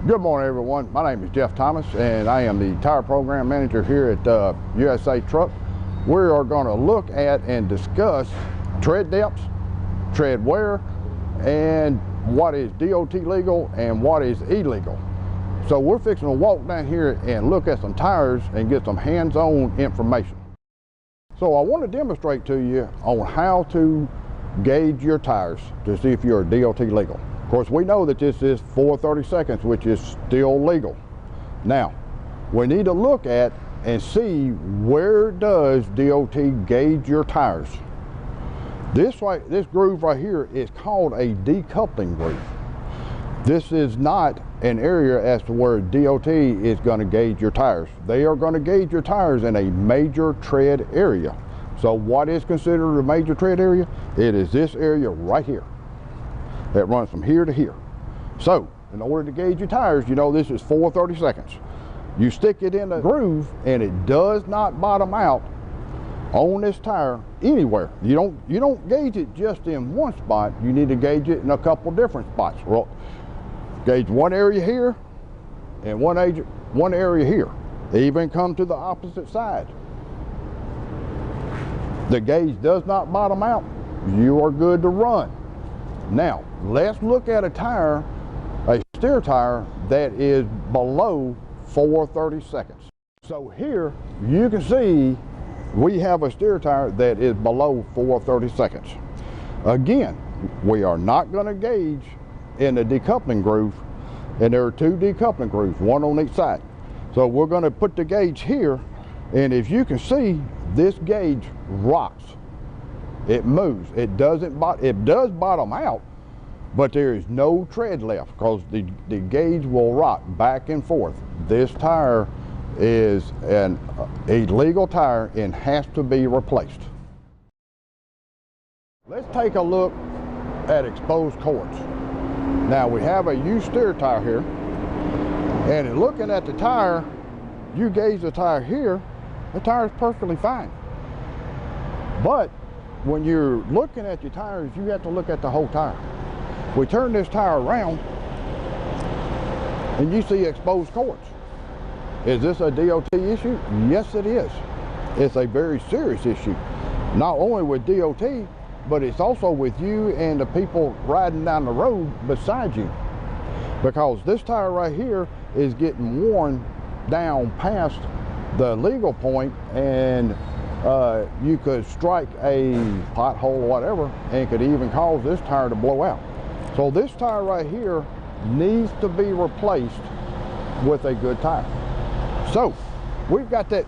Good morning, everyone. My name is Jeff Thomas, and I am the tire program manager here at USA Truck. We are going to look at and discuss tread depths, tread wear, and what is DOT legal and what is illegal. So we're fixing to walk down here and look at some tires and get some hands-on information. So I want to demonstrate to you on how to gauge your tires to see if you're DOT legal. Of course, we know that this is 4/32, which is still legal. Now, we need to look at and see where does DOT gauge your tires. This groove right here is called a decoupling groove. This is not an area as to where DOT is going to gauge your tires. They are going to gauge your tires in a major tread area. So what is considered a major tread area? It is this area right here that runs from here to here. So in order to gauge your tires, you know this is 4/32. You stick it in the groove and it does not bottom out on this tire anywhere. You don't gauge it just in one spot. You need to gauge it in a couple different spots. Well, gauge one area here and one area here. Even come to the opposite side. The gauge does not bottom out. You are good to run. Now, let's look at a tire, a steer tire that is below 4/32. So here you can see we have a steer tire that is below 4/32. Again, we are not going to gauge in the decoupling groove, and there are two decoupling grooves, one on each side. So we're going to put the gauge here, and if you can see, this gauge rocks. It moves. It does bottom out, but there is no tread left because the gauge will rock back and forth. This tire is an illegal tire and has to be replaced. Let's take a look at exposed cords. Now we have a used steer tire here, and in looking at the tire, you gauge the tire here, the tire is perfectly fine. But when you're looking at your tires, you have to look at the whole tire. We turn this tire around and you see exposed cords. Is this a DOT issue? Yes, it is. It's a very serious issue, not only with DOT, but it's also with you and the people riding down the road beside you. Because this tire right here is getting worn down past the legal point, and you could strike a pothole or whatever and could even cause this tire to blow out. So this tire right here needs to be replaced with a good tire. So we've got that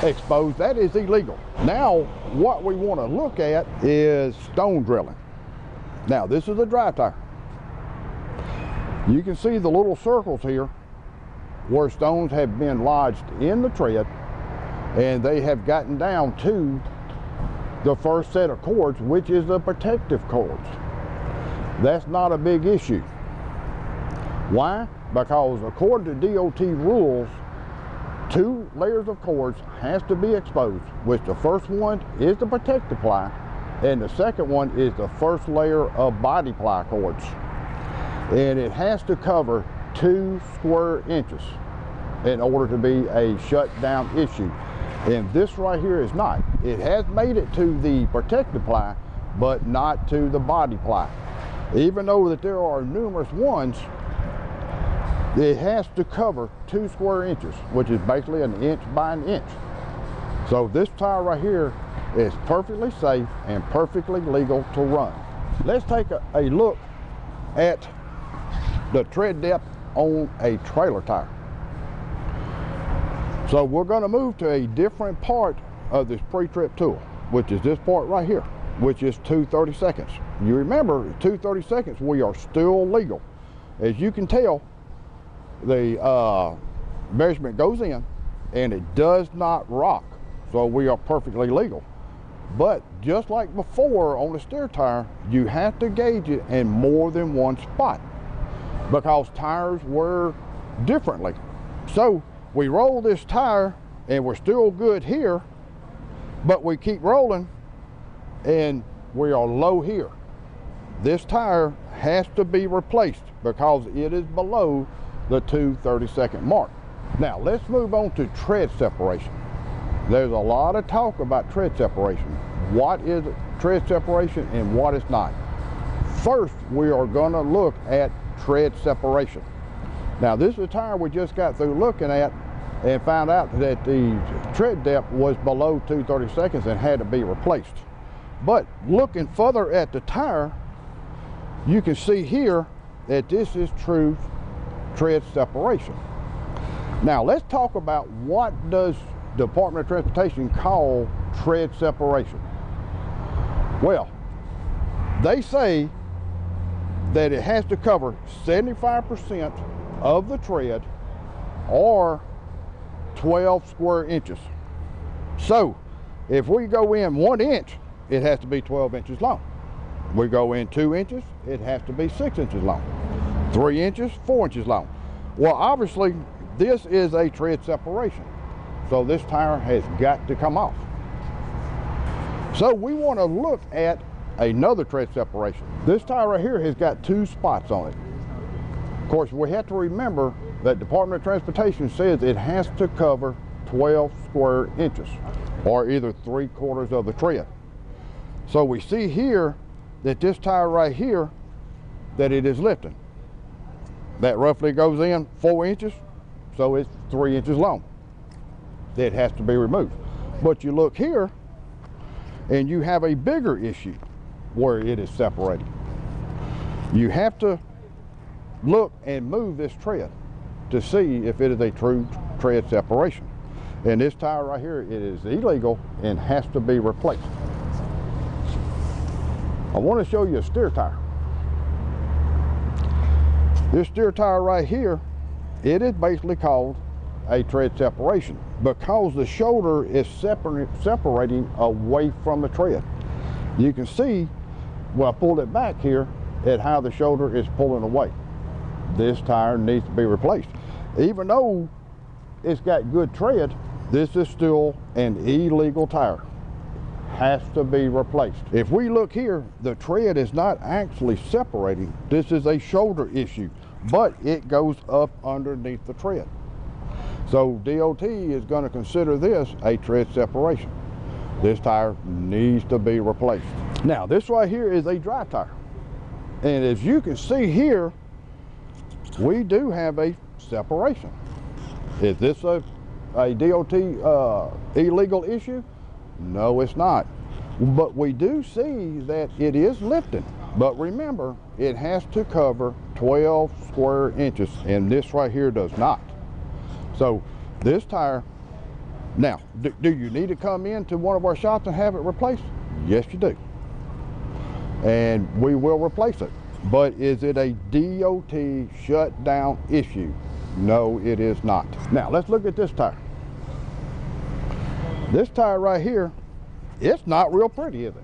exposed. That is illegal. Now what we want to look at is stone drilling. Now this is a dry tire. You can see the little circles here where stones have been lodged in the tread, and they have gotten down to the first set of cords, which is the protective cords. That's not a big issue. Why? Because according to DOT rules, 2 layers of cords has to be exposed, which the first one is the protective ply, and the second one is the first layer of body ply cords. And it has to cover 2 square inches in order to be a shutdown issue. And this right here is not. It has made it to the protective ply, but not to the body ply. Even though that there are numerous ones, it has to cover 2 square inches, which is basically an inch by an inch. So this tire right here is perfectly safe and perfectly legal to run. Let's take a look at the tread depth on a trailer tire. So we're going to move to a different part of this pre-trip tool, which is this part right here, which is 2/32. You remember, 2/32, we are still legal. As you can tell, the measurement goes in and it does not rock, so we are perfectly legal. But just like before on the steer tire, you have to gauge it in more than one spot because tires wear differently. So we roll this tire and we're still good here, but we keep rolling and we are low here. This tire has to be replaced because it is below the 2/32 mark. Now let's move on to tread separation. There's a lot of talk about tread separation. What is tread separation and what is not? First, we are going to look at tread separation. Now this is a tire we just got through looking at and found out that the tread depth was below 2/32 and had to be replaced. But looking further at the tire, you can see here that this is true tread separation. Now let's talk about what does Department of Transportation call tread separation. Well, they say that it has to cover 75% of the tread or 12 square inches. So if we go in 1 inch, it has to be 12 inches long. We go in 2 inches, it has to be 6 inches long. 3 inches, 4 inches long. Well, obviously this is a tread separation, so this tire has got to come off. So we want to look at another tread separation. This tire right here has got 2 spots on it. Of course, we have to remember that Department of Transportation says it has to cover 12 square inches, or either 3/4 of the tread. So we see here that this tire right here, that it is lifting. That roughly goes in 4 inches, so it's 3 inches long. It has to be removed. But you look here, and you have a bigger issue where it is separating. You have to look and move this tread to see if it is a true tread separation. And this tire right here, it is illegal and has to be replaced. I want to show you a steer tire. This steer tire right here, it is basically called a tread separation because the shoulder is separating away from the tread. You can see, when I pulled it back here, at how the shoulder is pulling away. This tire needs to be replaced. Even though it's got good tread, this is still an illegal tire. Has to be replaced. If we look here, the tread is not actually separating. This is a shoulder issue, but it goes up underneath the tread. So DOT is going to consider this a tread separation. This tire needs to be replaced. Now this right here is a dry tire. And as you can see here, we do have a separation. Is this a DOT illegal issue? No, it's not. But we do see that it is lifting. But remember, it has to cover 12 square inches, and this right here does not. So this tire, now, do you need to come into one of our shops and have it replaced? Yes, you do. And we will replace it. But is it a DOT shutdown issue? No, it is not. Now, let's look at this tire. This tire right here, it's not real pretty, is it?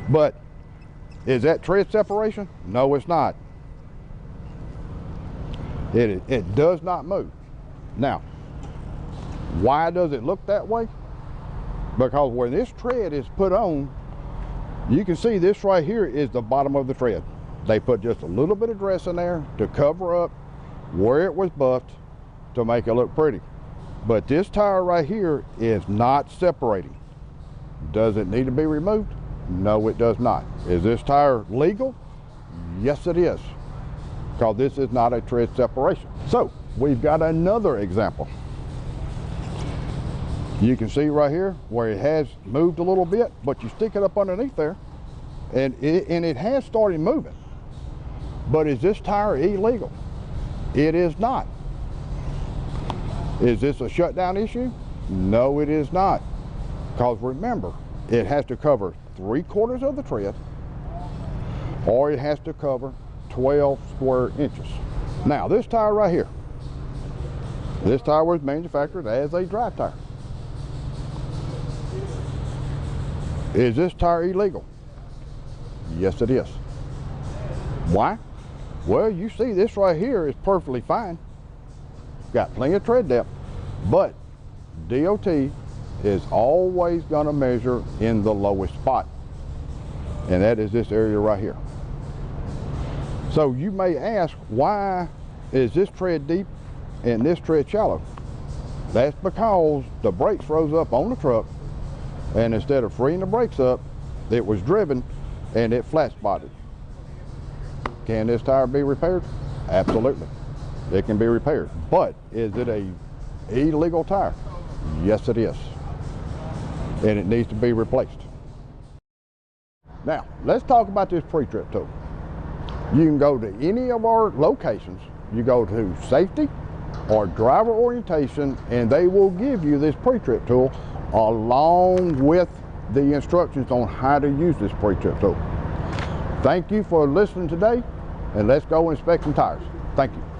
But is that tread separation? No, it's not. It does not move. Now, why does it look that way? Because when this tread is put on, you can see this right here is the bottom of the tread. They put just a little bit of dress in there to cover up where it was buffed to make it look pretty. But this tire right here is not separating. Does it need to be removed? No, it does not. Is this tire legal? Yes, it is, because this is not a tread separation. So we've got another example. You can see right here where it has moved a little bit, but you stick it up underneath there and it has started moving. But is this tire illegal? It is not. Is this a shutdown issue? No, it is not. Because remember, it has to cover 3/4 of the tread, or it has to cover 12 square inches. Now, this tire right here, this tire was manufactured as a dry tire. Is this tire illegal? Yes, it is. Why? Well, you see this right here is perfectly fine. Got plenty of tread depth, but DOT is always going to measure in the lowest spot, and that is this area right here. So you may ask, why is this tread deep and this tread shallow? That's because the brakes froze up on the truck, and instead of freeing the brakes up, it was driven and it flat spotted. Can this tire be repaired? Absolutely. It can be repaired. But is it a illegal tire? Yes, it is. And it needs to be replaced. Now, let's talk about this pre-trip tool. You can go to any of our locations. You go to safety or driver orientation, and they will give you this pre-trip tool along with the instructions on how to use this pre-trip tool. Thank you for listening today, and let's go inspect some tires. Thank you.